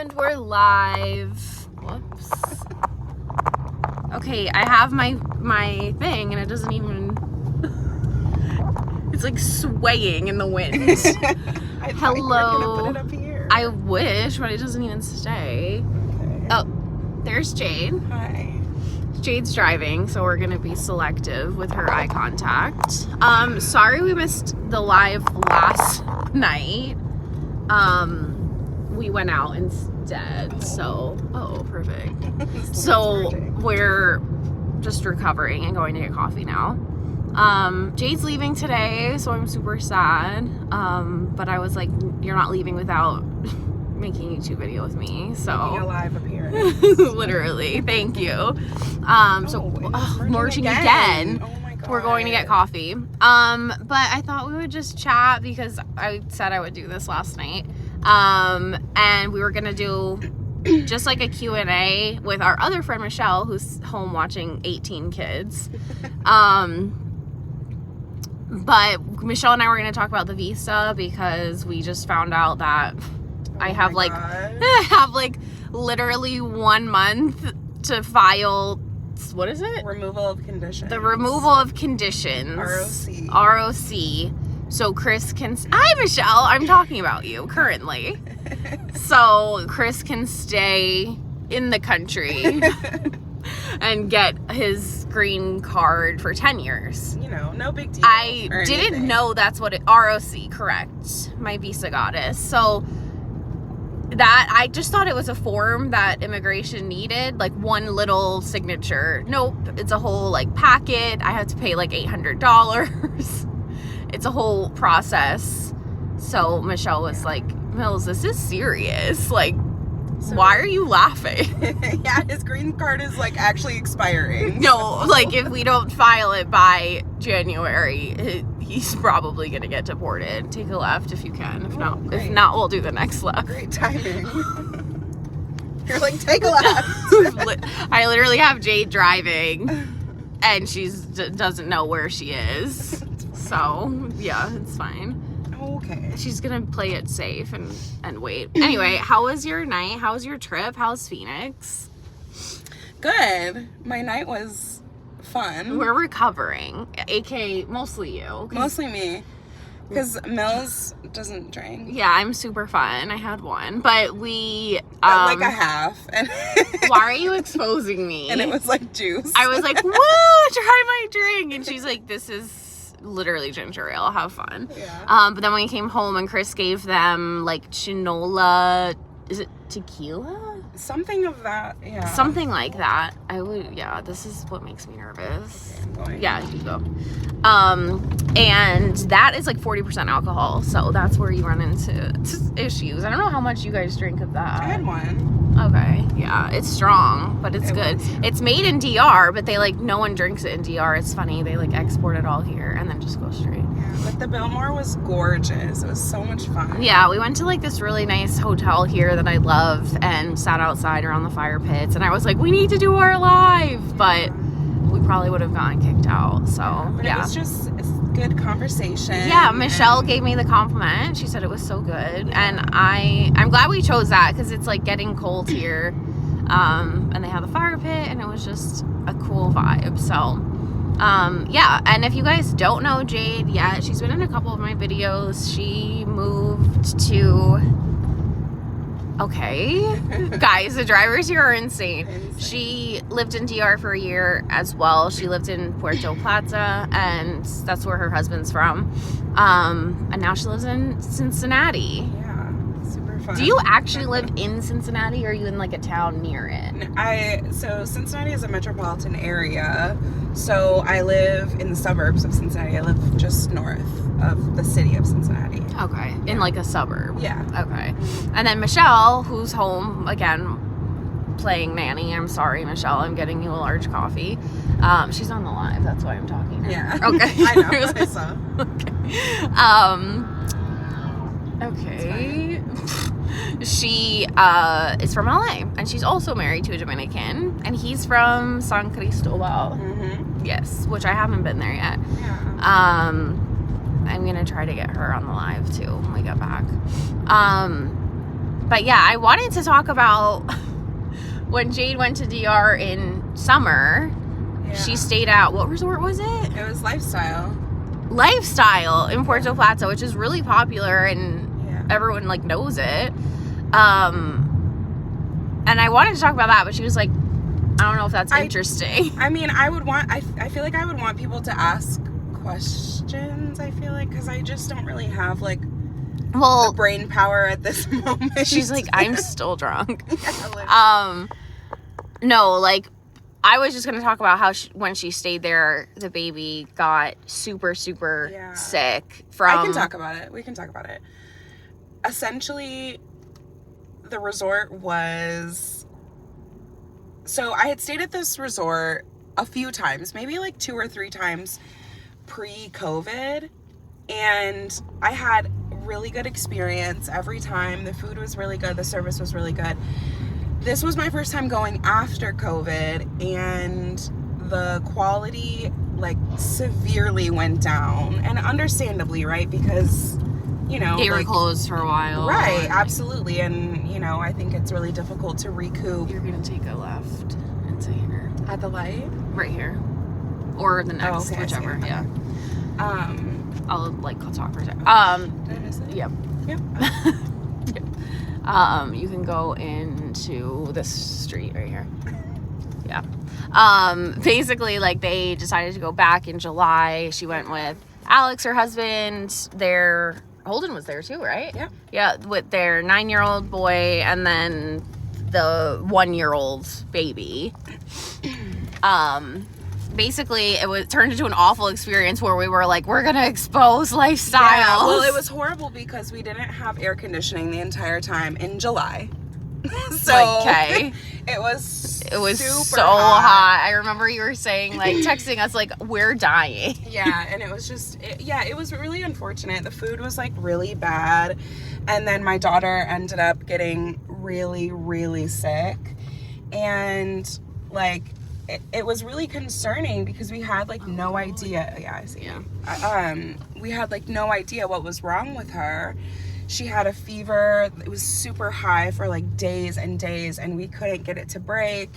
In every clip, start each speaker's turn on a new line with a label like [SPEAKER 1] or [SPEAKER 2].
[SPEAKER 1] And we're live. Whoops. Okay, I have my thing and it doesn't even... It's like swaying in the wind.
[SPEAKER 2] I thought you were gonna put it up here.
[SPEAKER 1] I wish, but it doesn't even stay.
[SPEAKER 2] Okay.
[SPEAKER 1] Oh, there's Jade.
[SPEAKER 2] Hi.
[SPEAKER 1] Jade's driving, so we're gonna be selective with her eye contact. Sorry we missed the live last night. We went out instead, so perfect. So we're just recovering and going to get coffee now. Jade's leaving today, so I'm super sad. But I was like, you're not leaving without making a YouTube video with me, so
[SPEAKER 2] Making a live appearance.
[SPEAKER 1] literally, thank you. Merging again.
[SPEAKER 2] Oh my God.
[SPEAKER 1] We're going to get coffee. But I thought we would just chat because I said I would do this last night. And we were gonna do just like a Q&A with our other friend Michelle, who's home watching 18 kids. But Michelle and I were gonna talk about the visa because we just found out that I have like literally 1 month to file. What is it?
[SPEAKER 2] Removal of conditions.
[SPEAKER 1] The removal of conditions. ROC. So Chris can... Hi, Michelle. I'm talking about you currently. So Chris can stay in the country and get his green card for 10 years.
[SPEAKER 2] You know, no big deal.
[SPEAKER 1] I didn't know that's what it... ROC, correct. My visa goddess. So that... I just thought it was a form that immigration needed. Like one little signature. Nope. It's a whole like packet. I had to pay like $800. It's a whole process. So Michelle was like, Mills, this is serious. Like, why are you laughing?
[SPEAKER 2] Yeah, his green card is like actually expiring.
[SPEAKER 1] No, like if we don't file it by January, he's probably gonna get deported. Take a left if you can. If not, we'll do the next left.
[SPEAKER 2] Great timing. You're like, take a left.
[SPEAKER 1] I literally have Jade driving, and she doesn't know where she is. So, yeah, it's fine.
[SPEAKER 2] Okay.
[SPEAKER 1] She's gonna play it safe and wait. Anyway, how was your night? How was your trip? How's Phoenix?
[SPEAKER 2] Good. My night was fun.
[SPEAKER 1] We're recovering. AK, mostly you.
[SPEAKER 2] Mostly me. Because Mills doesn't drink.
[SPEAKER 1] Yeah, I'm super fun. I had one. But we...
[SPEAKER 2] like a half. And
[SPEAKER 1] why are you exposing me?
[SPEAKER 2] And it was like juice.
[SPEAKER 1] I was like, woo, try my drink. And she's like, this is literally ginger ale. Have fun.
[SPEAKER 2] Yeah.
[SPEAKER 1] But then when we came home and Chris gave them like chinola, is it tequila?
[SPEAKER 2] Something of that, yeah.
[SPEAKER 1] Something like that. This is what makes me nervous.
[SPEAKER 2] Okay, I'm going.
[SPEAKER 1] Yeah, you go. And that is like 40% alcohol, so that's where you run into issues. I don't know how much you guys drink of that.
[SPEAKER 2] I had one.
[SPEAKER 1] Okay, yeah, it's strong, but it's good. It's made in DR, but they like, no one drinks it in DR. It's funny, they like export it all here and then just go straight.
[SPEAKER 2] Yeah, but the Biltmore was gorgeous. It was so much fun.
[SPEAKER 1] Yeah, we went to like this really nice hotel here that I love and sat outside around the fire pits, and I was like, we need to do our live, but we probably would have gotten kicked out. So
[SPEAKER 2] But
[SPEAKER 1] yeah,
[SPEAKER 2] it was just a good conversation.
[SPEAKER 1] yeah, Michelle gave me the compliment. She said it was so good, and I'm glad we chose that because it's like getting cold here, and they have the fire pit, and it was just a cool vibe. So yeah, and if you guys don't know Jade yet, she's been in a couple of my videos. She moved to... Okay. Guys, the drivers here are insane. She lived in DR for a year as well. She lived in Puerto Plata, and that's where her husband's from. And now she lives in Cincinnati.
[SPEAKER 2] Yeah, super fun.
[SPEAKER 1] Do you actually live in Cincinnati, or are you in like a town near it?
[SPEAKER 2] So Cincinnati is a metropolitan area. So I live in the suburbs of Cincinnati. I live just north of the city of Cincinnati.
[SPEAKER 1] Okay. In like a suburb.
[SPEAKER 2] Yeah.
[SPEAKER 1] Okay. And then Michelle, who's home again playing nanny. I'm sorry, Michelle. I'm getting you a large coffee. She's on the live. That's why I'm talking to her.
[SPEAKER 2] Yeah.
[SPEAKER 1] Okay.
[SPEAKER 2] I know. I saw.
[SPEAKER 1] Okay. She is from LA, and she's also married to a Dominican, and he's from San Cristobal.
[SPEAKER 2] Mm-hmm.
[SPEAKER 1] Yes, which I haven't been there yet.
[SPEAKER 2] Yeah.
[SPEAKER 1] I'm gonna try to get her on the live too when we get back. But yeah, I wanted to talk about when Jayde went to DR in summer.
[SPEAKER 2] Yeah.
[SPEAKER 1] She stayed at, what resort was it?
[SPEAKER 2] It was Lifestyle.
[SPEAKER 1] Lifestyle in Puerto Plata, which is really popular and everyone like knows it. And I wanted to talk about that, but she was like, I don't know if that's interesting.
[SPEAKER 2] I mean, I feel like I would want people to ask questions, I feel like, because I just don't really have like the brain power at this moment.
[SPEAKER 1] She's like, I'm still drunk.
[SPEAKER 2] Yeah,
[SPEAKER 1] no, like, I was just going to talk about how when she stayed there, the baby got super, super sick from...
[SPEAKER 2] I can talk about it. We can talk about it. Essentially, the resort was... So I had stayed at this resort a few times, maybe like 2 or 3 times pre-COVID. And I had really good experience every time. The food was really good. The service was really good. This was my first time going after COVID, and the quality like severely went down, and understandably, right? Because, you know,
[SPEAKER 1] they were closed for a while.
[SPEAKER 2] Right, absolutely. And, you know, I think it's really difficult to recoup.
[SPEAKER 1] You're going to take a left into here.
[SPEAKER 2] At the light?
[SPEAKER 1] Right here. Or the next, whichever. Yeah. I'll like talk for a second.
[SPEAKER 2] Did I miss it?
[SPEAKER 1] Yep.
[SPEAKER 2] Yep.
[SPEAKER 1] You can go into this street right here. Yeah. Basically, like, they decided to go back in July. She went with Alex, her husband. Holden was there too, right?
[SPEAKER 2] Yeah.
[SPEAKER 1] Yeah, with their 9-year-old boy and then the 1-year-old baby. Basically, it turned into an awful experience where we were like, we're gonna expose lifestyles.
[SPEAKER 2] Yeah, well, it was horrible because we didn't have air conditioning the entire time in July. So
[SPEAKER 1] okay.
[SPEAKER 2] It was super
[SPEAKER 1] so hot. I remember you were saying, like, texting us like, we're dying.
[SPEAKER 2] Yeah, and it was just it was really unfortunate. The food was like really bad, and then my daughter ended up getting really, really sick, and like it was really concerning because we had like no idea. Yeah, I see.
[SPEAKER 1] Yeah.
[SPEAKER 2] We had like no idea what was wrong with her. She had a fever. It was super high for like days and days, and we couldn't get it to break.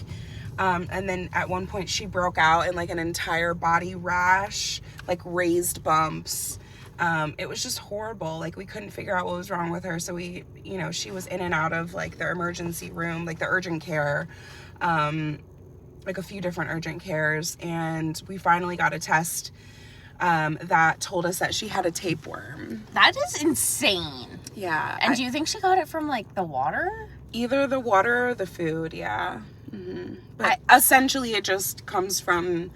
[SPEAKER 2] And then at one point she broke out in like an entire body rash, like raised bumps. It was just horrible. Like, we couldn't figure out what was wrong with her. So we, you know, she was in and out of like the emergency room, like the urgent care, like a few different urgent cares. And we finally got a test that told us that she had a tapeworm.
[SPEAKER 1] That is insane.
[SPEAKER 2] Yeah.
[SPEAKER 1] And do you think she got it from like the water?
[SPEAKER 2] Either the water or the food, yeah. Mm-hmm. But essentially it just comes from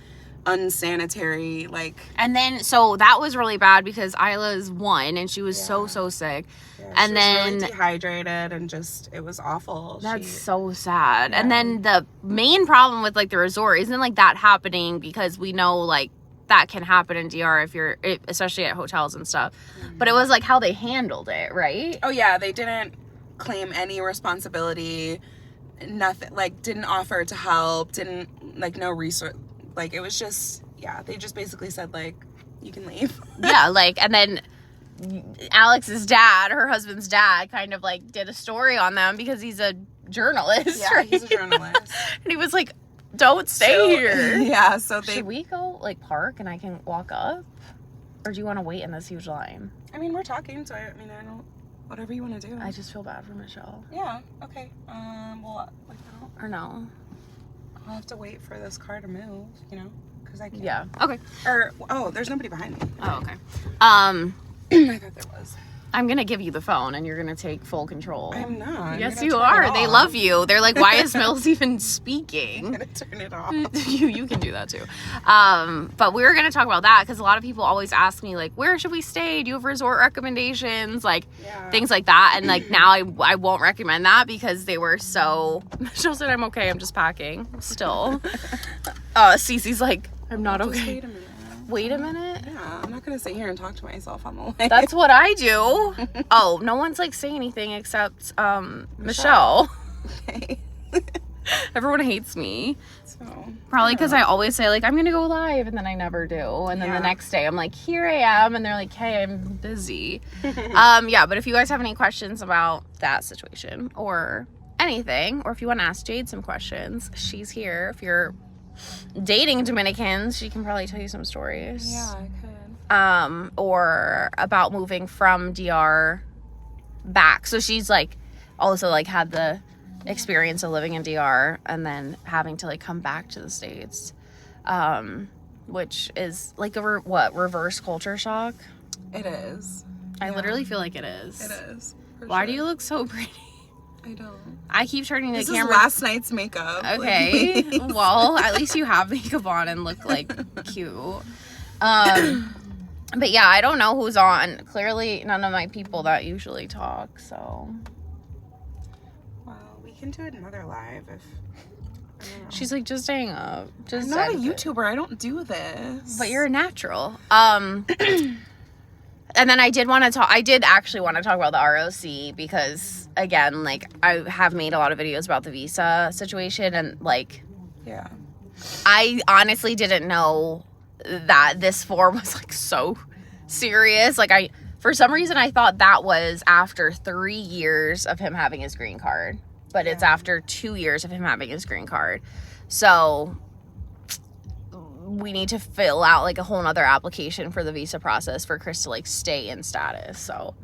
[SPEAKER 2] unsanitary, like...
[SPEAKER 1] And then, so that was really bad because Isla's 1 and she was so sick.
[SPEAKER 2] Yeah,
[SPEAKER 1] and
[SPEAKER 2] she
[SPEAKER 1] then
[SPEAKER 2] was really dehydrated and just, it was awful.
[SPEAKER 1] That's so sad.
[SPEAKER 2] Yeah.
[SPEAKER 1] And then the main problem with like the resort isn't like that happening, because we know like that can happen in DR especially at hotels and stuff. Mm-hmm. But it was like how they handled it, right?
[SPEAKER 2] Oh yeah, they didn't claim any responsibility, nothing, like didn't offer to help, didn't, like, no resource, like, it was just, yeah, they just basically said like, you can leave.
[SPEAKER 1] Yeah, like, and then Alex's dad, her husband's dad, kind of like did a story on them because he's a journalist.
[SPEAKER 2] Yeah,
[SPEAKER 1] right?
[SPEAKER 2] he's a journalist.
[SPEAKER 1] And he was like, don't stay here.
[SPEAKER 2] Yeah, so
[SPEAKER 1] Should we go like park and I can walk up? Or do you want to wait in this huge line?
[SPEAKER 2] I mean, we're talking, so I don't, whatever you want to do.
[SPEAKER 1] I just feel bad for Michelle.
[SPEAKER 2] Yeah, okay. Well, like,
[SPEAKER 1] or no?
[SPEAKER 2] I'll have to wait for this car to move, you know, because I can't.
[SPEAKER 1] Yeah. Okay.
[SPEAKER 2] Or, oh, there's nobody behind me.
[SPEAKER 1] Oh, okay.
[SPEAKER 2] I thought there was.
[SPEAKER 1] I'm gonna give you the phone and you're gonna take full control.
[SPEAKER 2] I'm not.
[SPEAKER 1] Yes, you are. They love you. They're like, why is Mills even speaking?
[SPEAKER 2] I'm gonna turn it off.
[SPEAKER 1] you can do that too. But we were gonna talk about that because a lot of people always ask me like, where should we stay? Do you have resort recommendations? Like things like that. And like now I won't recommend that because they were so. Michelle said I'm okay. I'm just packing still. Cece's like, I'm not okay. Wait a minute.
[SPEAKER 2] Yeah, I'm not gonna sit here and talk to myself on the way.
[SPEAKER 1] That's what I do. Oh, no one's like saying anything except Michelle.
[SPEAKER 2] Okay.
[SPEAKER 1] Everyone hates me.
[SPEAKER 2] So
[SPEAKER 1] Probably because I always say, like, I'm going to go live, and then I never do. And then the next day, I'm like, here I am. And they're like, hey, I'm busy. Yeah, but if you guys have any questions about that situation or anything, or if you want to ask Jade some questions, she's here. If you're dating Dominicans, she can probably tell you some stories.
[SPEAKER 2] Yeah, I could.
[SPEAKER 1] Or about moving from DR back. So she's, like, also, like, had the experience of living in DR and then having to, like, come back to the States, which is like a reverse culture shock.
[SPEAKER 2] It is.
[SPEAKER 1] I literally feel like it is.
[SPEAKER 2] It is.
[SPEAKER 1] Why do you look so pretty?
[SPEAKER 2] I don't.
[SPEAKER 1] I keep turning the camera.
[SPEAKER 2] This is last night's makeup.
[SPEAKER 1] Okay. Well, at least you have makeup on and look, like, cute. But yeah, I don't know who's on. Clearly none of my people that usually talk, so.
[SPEAKER 2] We can do another live if.
[SPEAKER 1] She's like, just hang up. Just
[SPEAKER 2] I'm not a
[SPEAKER 1] end it.
[SPEAKER 2] YouTuber. I don't do this.
[SPEAKER 1] But you're a natural. And then I did actually want to talk about the ROC because, again, like, I have made a lot of videos about the visa situation, and, like,
[SPEAKER 2] yeah,
[SPEAKER 1] I honestly didn't know that this form was, like, so serious. Like, for some reason, I thought that was after 3 years of him having his green card. But it's after 2 years of him having his green card. So we need to fill out, like, a whole nother application for the visa process for Chris to, like, stay in status. So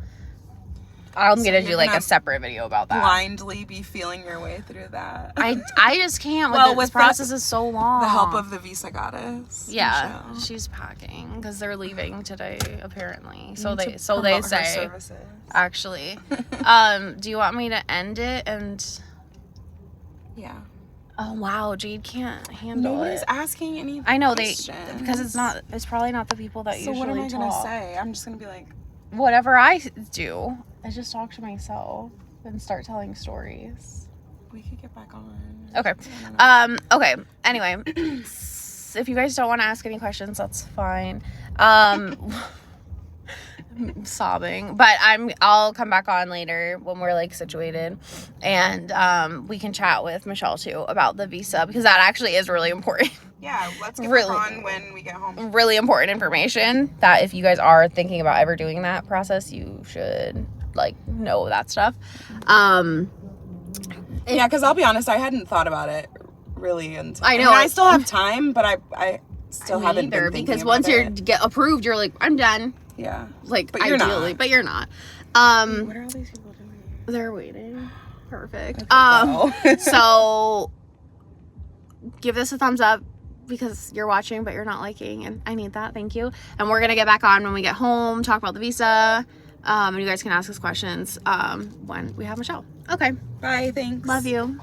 [SPEAKER 1] I'm going to do, like, a separate video about that.
[SPEAKER 2] Blindly be feeling your way through that.
[SPEAKER 1] I just can't. This process is so long.
[SPEAKER 2] The help of the visa goddess.
[SPEAKER 1] Yeah, Michelle. She's packing because they're leaving today, apparently. So they say.
[SPEAKER 2] Services.
[SPEAKER 1] Actually, do you want me to end it and?
[SPEAKER 2] Yeah.
[SPEAKER 1] Oh wow, Jade can't handle
[SPEAKER 2] Nobody's
[SPEAKER 1] it.
[SPEAKER 2] asking any.
[SPEAKER 1] I know
[SPEAKER 2] questions.
[SPEAKER 1] because it's probably not the people that usually talk.
[SPEAKER 2] So what am I gonna say? I'm just gonna be like,
[SPEAKER 1] whatever I do. I just talk to myself and start telling stories.
[SPEAKER 2] We could get back on.
[SPEAKER 1] Okay. Okay. Anyway, if you guys don't want to ask any questions, that's fine. I'm sobbing, but I'll come back on later when we're, like, situated, and we can chat with Michelle too about the visa because that actually is really important.
[SPEAKER 2] Yeah, let's get back on when we get home. Really
[SPEAKER 1] important information that if you guys are thinking about ever doing that process, you should, like, know that stuff.
[SPEAKER 2] Yeah, because I'll be honest, I hadn't thought about it really until
[SPEAKER 1] I know
[SPEAKER 2] I still have time, but I still haven't been thinking
[SPEAKER 1] because
[SPEAKER 2] about
[SPEAKER 1] once you
[SPEAKER 2] it.
[SPEAKER 1] get approved, you're like, I'm done.
[SPEAKER 2] Yeah,
[SPEAKER 1] like,
[SPEAKER 2] but you're
[SPEAKER 1] ideally,
[SPEAKER 2] not.
[SPEAKER 1] but you're not.
[SPEAKER 2] What are all these people doing?
[SPEAKER 1] They're waiting. Perfect.
[SPEAKER 2] Okay,
[SPEAKER 1] So give this a thumbs up because you're watching, but you're not liking, and I need that. Thank you. And we're gonna get back on when we get home, talk about the visa, and you guys can ask us questions when we have Michelle. Okay.
[SPEAKER 2] Bye. Thanks.
[SPEAKER 1] Love you.